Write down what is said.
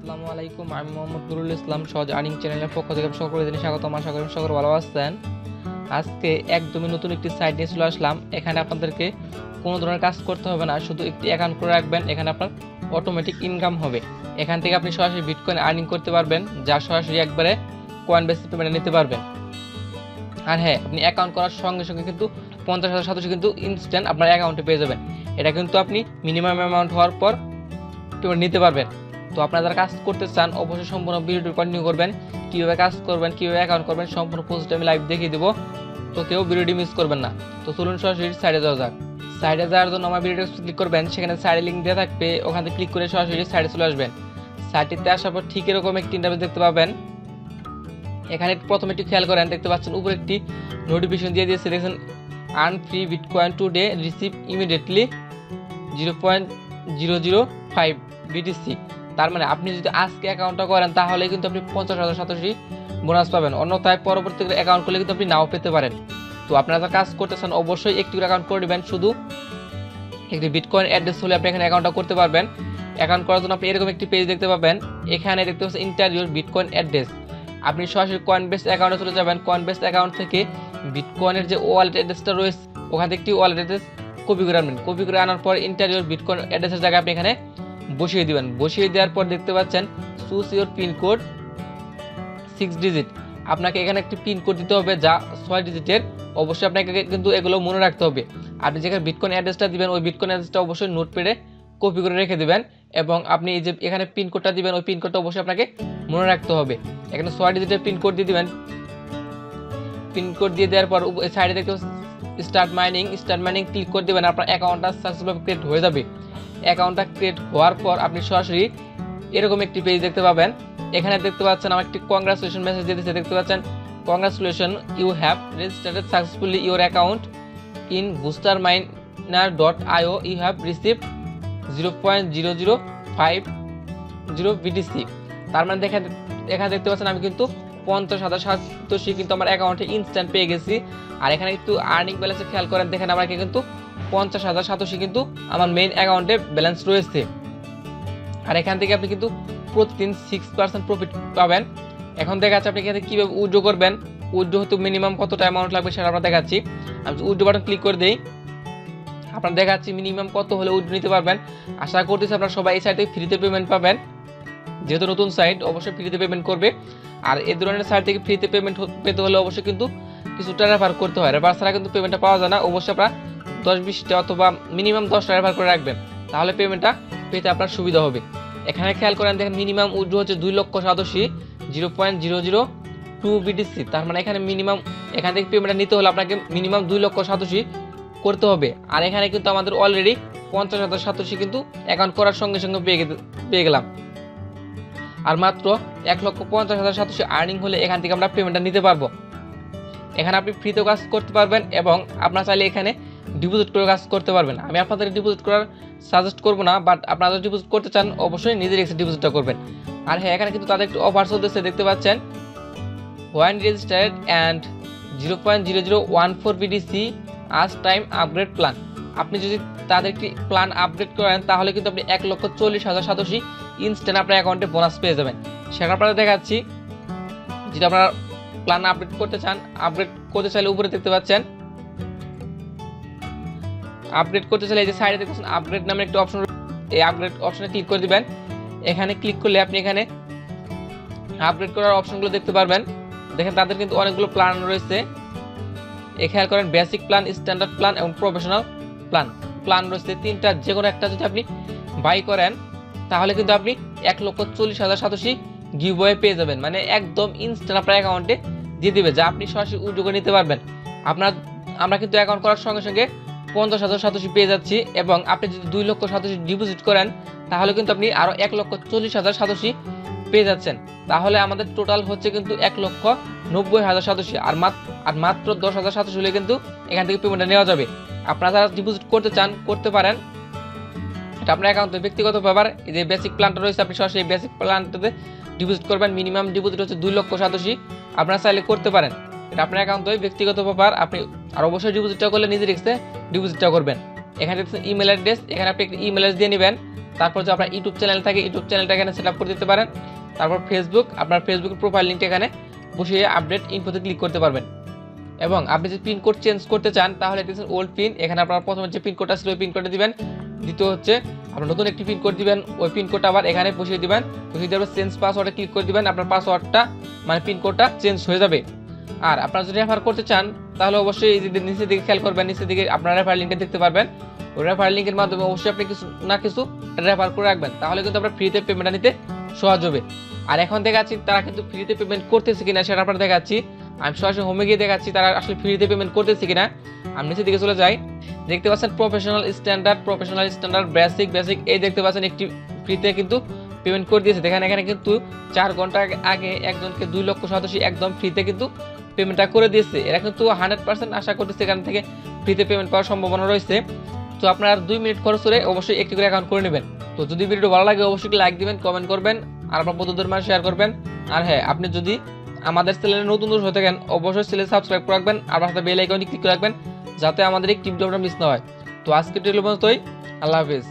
আসসালামু আলাইকুম, আমি মোহাম্মদ নুরুল ইসলাম। সহজ আর্নিং চ্যানেলের পক্ষ থেকে সকলে দিনে স্বাগতম। আশা করি সকলে ভালো আছেন। আজকে একদমই নতুন একটি সাইট নিয়ে চলে আসলাম। এখানে আপনাদেরকে কোনো ধরনের কাজ করতে হবে না, শুধু একটি অ্যাকাউন্ট করে রাখবেন। এখানে আপনার অটোমেটিক ইনকাম হবে। এখান থেকে আপনি সরাসরি বিটকয়েন আর্নিং করতে পারবেন, যা সরাসরি একবারে কয়েন বেসিস পেমেন্টে নিতে পারবেন। আর হ্যাঁ, আপনি অ্যাকাউন্ট করার সঙ্গে সঙ্গে কিন্তু 50,000 সাতোশি কিন্তু ইনস্ট্যান্ট আপনার অ্যাকাউন্টে পেয়ে যাবেন। এটা কিন্তু আপনি মিনিমাম অ্যামাউন্ট হওয়ার পর পেমেন্ট নিতে পারবেন। তো আপনারা যারা কাজ করতে চান অবশ্যই সম্পূর্ণ ভিডিওটি কন্টিনিউ করবেন। কীভাবে কাজ করবেন, কীভাবে অ্যাকাউন্ট করবেন, সম্পূর্ণ প্রসেসটা আমি লাইভ দেখিয়ে দেবো। তো কেউ ভিডিওটি মিস করবেন না। তো চলুন সরাসরি সাইডে যাওয়া যাক। সাইডে যাওয়ার জন্য আমার ভিডিওটি ক্লিক করবেন, সেখানে সাইডে লিঙ্ক দেওয়া থাকবে, ওখান থেকে ক্লিক করে সরাসরি সাইডে চলে আসবেন। সাইটটিতে আসার পর ঠিক এরকম একটি ইন্টারফেস দেখতে পাবেন। এখানে প্রথমে একটু খেয়াল করেন, দেখতে পাচ্ছেন উপরে একটি নোটিফিকেশন দিয়ে দিয়েছে, দেখছেন earn free bitcoin today receive immediately 0.005 BTC. তার মানে আপনি যদি আজকে অ্যাকাউন্টটা করেন তাহলে কিন্তু আপনি 50,000 সাতোশি বোনাস পাবেন। অন্যথায় পরবর্তী অ্যাকাউন্ট করলে কিন্তু আপনি নাও পেতে পারেন। তো আপনারা যারা কাজ করতেছেন অবশ্যই একটি অ্যাকাউন্ট করে নেবেন। শুধু একটি বিটকয়েন অ্যাড্রেস হলে আপনি এখানে অ্যাকাউন্টটা করতে পারবেন। অ্যাকাউন্ট করার জন্য আপনি এরকম একটি পেজ দেখতে পাবেন। এখানে দেখতে পাচ্ছেন ইন্টারভিউ বিটকয়েন অ্যাড্রেস। আপনি সরাসরি কয়েন বেস অ্যাকাউন্টে চলে যাবেন। কয়েন বেস অ্যাকাউন্ট থেকে বিটকয়েনের যে ওয়ালেট অ্যাড্রেসটা রয়েছে ওখান থেকে একটি ওয়ালেট অ্যাড্রেস কপি করে আনবেন। কপি করে আনার পর ইন্টারভিউ বিটকয়েন অ্যাড্রেসের জায়গায় আপনি এখানে বসিয়ে দিবেন। বসিয়ে দেওয়ার পর দেখতে পাচ্ছেন চুজ ইউর পিনকোড 6 ডিজিট। আপনাকে এখানে একটি পিনকোড দিতে হবে যা 6 ডিজিটের। অবশ্যই আপনাকে কিন্তু এগুলো মনে রাখতে হবে। আপনি যেখানে বিটকয়েন অ্যাড্রেসটা দিবেন ওই বিটকয়েন অ্যাড্রেসটা অবশ্যই নোটপ্যাডে কপি করে রেখে দিবেন, এবং আপনি এই যে এখানে পিনকোডটা দিবেন ওই পিনকোডটা অবশ্যই আপনাকে মনে রাখতে হবে। এখানে 6 ডিজিটের পিনকোড দিয়ে দিবেন। পিনকোড দিয়ে দেওয়ার পর সাইডে দেখতে স্টার্ট মাইনিং ক্লিক করে দেবেন। আপনার অ্যাকাউন্টটা সাকসেসফুলি ক্রিয়েট হয়ে যাবে। অ্যাকাউন্টটা ক্রিয়েট হওয়ার পর আপনি সরাসরি এরকম একটি পেজ দেখতে পাবেন। এখানে দেখতে পাচ্ছেন আমার একটি কংগ্রাচুলেশন মেসেজ দিয়ে দিচ্ছে। দেখতে পাচ্ছেন congratulation, you have registered successfully your account in boosterminer.io, you have received 0.0050 BTC. তার মানে এখানে দেখতে পাচ্ছেন আমি কিন্তু 50,000 সাতোশি কিন্তু আমার অ্যাকাউন্টে ইনস্ট্যান্ট পেয়ে গেছি। আর এখানে একটু আর্নিং ব্যালেন্সে খেয়াল করেন, দেখেন আমাকে কিন্তু 50,000 সাতোশি কিন্তু আমার মেইন অ্যাকাউন্টে ব্যালেন্স রয়েছে। আর এখান থেকে আপনি কিন্তু প্রতিদিন 6% প্রফিট পাবেন। এখন দেখাচ্ছি আপনি এখানে কীভাবে উইথড্র করবেন। উইথড্র হতে মিনিমাম কতটা অ্যামাউন্ট লাগবে সেটা আমরা দেখাচ্ছি। আমি উইথড্র বাটন ক্লিক করে দিই, আপনারা দেখাচ্ছি মিনিমাম কত হলে উইথড্র নিতে পারবেন। আশা করতেছি আপনারা সবাই এই সাইটে ফ্রিতে পেমেন্ট পাবেন। যেহেতু নতুন সাইট অবশ্যই ফ্রিতে পেমেন্ট করবে। আর এই ধরনের সাইট থেকে ফ্রিতে পেমেন্ট পেতে হলে অবশ্যই কিন্তু কিছুটা রেফার করতে হয়। রেফার ছাড়া কিন্তু পেমেন্টটা পাওয়া যায় না। অবশ্যই আপনারা 10-20টা অথবা মিনিমাম 10টা রেফার করে রাখবেন, তাহলে পেমেন্টটা পেতে আপনার সুবিধা হবে। এখানে খেয়াল করেন, দেখেন মিনিমাম উইথড্র হচ্ছে 2 লক্ষ সাতোশি 0.002 বিটিসি। তার মানে এখানে মিনিমাম এখান থেকে পেমেন্টটা নিতে হলে আপনাকে মিনিমাম 2 লক্ষ সাতোশি করতে হবে। আর এখানে কিন্তু আমাদের অলরেডি 50,000 সাতোশি কিন্তু অ্যাকাউন্ট করার সঙ্গে সঙ্গে পেয়ে গেলাম। আর মাত্র 1,50,000 সাতোশি আর্নিং হলে এখান থেকে আমরা পেমেন্টটা নিতে পারবো। এখানে আপনি ফ্রিতেও কাজ করতে পারবেন, এবং আপনারা চাইলে এখানে ডিপোজিট করে কাজ করতে পারবেন। আমি আপনাদের ডিপোজিট করার সাজেস্ট করবো না, বাট আপনারা যদি ডিপোজিট করতে চান অবশ্যই নিজের এক্সে ডিপোজিটটা করবেন। আর হ্যাঁ, এখানে কিন্তু তাদের একটু অফার চলতেছে, দেখতে পাচ্ছেন ওয়ান রেজিস্টার্ড অ্যান্ড 0.0014 বিটিসি আজ টাইম আপগ্রেড প্ল্যান। আপনি যদি তাদের একটি প্ল্যান আপগ্রেড করেন তাহলে কিন্তু আপনি 1,40,000 সাতোশি ইনস্ট্যান্ট আপনার অ্যাকাউন্টে বোনাস পেয়ে যাবেন। সেটা আপনারা দেখাচ্ছি। যদি আপনারা প্ল্যান আপডেট করতে চান, আপগ্রেড করতে চাইলে উপরে দেখতে পাচ্ছেন আপডেট করতে চাইলে এই যে সাইডে দেখতে পাচ্ছেন আপগ্রেড নামে একটা অপশন, এই আপগ্রেড অপশনে ক্লিক করে দিবেন। এখানে ক্লিক করলে আপনি এখানে আপগ্রেড করার অপশনগুলো দেখতে পারবেন। দেখেন তাদের কিন্তু অনেকগুলো প্ল্যান রয়েছে। খেয়াল করেন বেসিক প্ল্যান, স্ট্যান্ডার্ড প্ল্যান এবং প্রফেশনাল প্ল্যান রয়েছে 3টা। যে কোনো একটা যদি আপনি বাই করেন তাহলে কিন্তু আপনি 1,40,000 সাতোশি গিভওয়ে পেয়ে যাবেন। মানে একদম ইনস্ট্যান্ট আপনার অ্যাকাউন্টে দিয়ে দিবে, যা আপনি সরাসরি উইথড্র করে নিতে পারবেন। আমরা কিন্তু অ্যাকাউন্ট করার সঙ্গে সঙ্গে 50,000 সাতোশি পেয়ে যাচ্ছি, এবং আপনি যদি 2 লক্ষ সাতোশি ডিপোজিট করেন তাহলে কিন্তু আপনি আরও 1,40,000 সাতোশি পেয়ে যাচ্ছেন। তাহলে আমাদের টোটাল হচ্ছে কিন্তু 1,90,000 সাতোশি। আর মাত্র 10,000 সাতোশি হলে কিন্তু এখান থেকে পেমেন্টটা নেওয়া যাবে। আপনারা যারা ডিপোজিট করতে চান করতে পারেন, এটা আপনার অ্যাকাউন্টে ব্যক্তিগত ব্যাপার। এই যে বেসিক প্ল্যানটা রয়েছে আপনি সরাসরি বেসিক প্ল্যানটাতে ডিপোজিট করবেন। মিনিমাম ডিপোজিট হচ্ছে 2 লক্ষ সাতোশি, আপনারা চাইলে করতে পারেন। এটা আপনার অ্যাকাউন্টে ব্যক্তিগত ব্যাপার। আপনি আর অবশ্যই ডিপোজিটটা করলে নিজের রিস্কে ডিপোজিটটা করবেন। এখানে দেখছেন ইমেল অ্যাড্রেস, এখানে আপনি একটা ইমেল অ্যাড্রেস দিয়ে নেবেন। তারপর যে আপনার ইউটিউব চ্যানেল থাকে ইউটিউব চ্যানেলটা এখানে সেট আপ করে দিতে পারেন। তারপর ফেসবুক, আপনার ফেসবুকের প্রোফাইল লিঙ্কটা এখানে বসিয়ে আপডেট ইনফোতে ক্লিক করতে পারবেন। এবং আপনি যদি পিনকোড চেঞ্জ করতে চান তাহলে দিচ্ছেন ওল্ড পিন, এখানে আপনার প্রথমে যে পিনকোডটা ছিল ওই পিনকোডটা দিবেন। দ্বিতীয় হচ্ছে আপনার নতুন একটি পিনকোড দিবেন, ওই পিনকোডটা আবার এখানে বসিয়ে দিবেন। বসিয়ে দেওয়ার চেঞ্জ পাসওয়ার্ডে ক্লিক করে দিবেন, আপনার পাসওয়ার্ডটা মানে পিনকোডটা চেঞ্জ হয়ে যাবে। আর আপনারা যদি রেফার করতে চান তাহলে অবশ্যই এই যে নিচের দিকে খেয়াল করবেন, নিচের দিকে আপনার রেফার লিঙ্কটা দেখতে পারবেন। ওই রেফার লিঙ্কের মাধ্যমে অবশ্যই আপনি কিছু না কিছু রেফার করে রাখবেন, তাহলে কিন্তু আপনার ফ্রিতে পেমেন্টটা নিতে সহজ হবে। আর এখন দেখাচ্ছি তারা কিন্তু ফ্রিতে পেমেন্ট করতেছে কিনা সেটা আপনারা দেখাচ্ছি। আমি সরাসরি হোমে গিয়ে দেখাচ্ছি তারা আসলে ফ্রিতে পেমেন্ট করতেছে কিনা। আমি নিচের দিকে চলে যাই, দেখতে পাচ্ছেন প্রফেশনাল স্ট্যান্ডার্ড, বেসিক এই দেখতে পাচ্ছেন একটি ফ্রিতে কিন্তু পেমেন্ট করে দিয়েছে। দেখেন এখানে কিন্তু 4 ঘন্টা আগে একজনকে 2 লক্ষ সদস্য একদম ফ্রিতে কিন্তু পেমেন্টটা করে দিয়েছে। এরা কিন্তু 100% আশা করতেছে এখান থেকে ফ্রিতে পেমেন্ট পাওয়ার সম্ভাবনা রয়েছে। তো আপনার 2 মিনিট খরচ করে অবশ্যই একটি করে অ্যাকাউন্ট করে নেবেন। তো যদি ভিডিওটা ভালো লাগে অবশ্যই লাইক দিবেন, কমেন্ট করবেন আর আপনার বন্ধুদের মাঝে শেয়ার করবেন। আর হ্যাঁ, আপনি যদি আমাদের চ্যানেলে নতুন হয়ে থাকেন অবশ্যই চ্যানেল সাবস্ক্রাইব করে রাখবেন আর সাথে বেল আইকনে ক্লিক করে রাখবেন যাতে আমাদের একটি ভিডিওটা মিস না হয়। তো আজকের ভিডিও পর্যন্তই, আল্লাহ হাফেজ।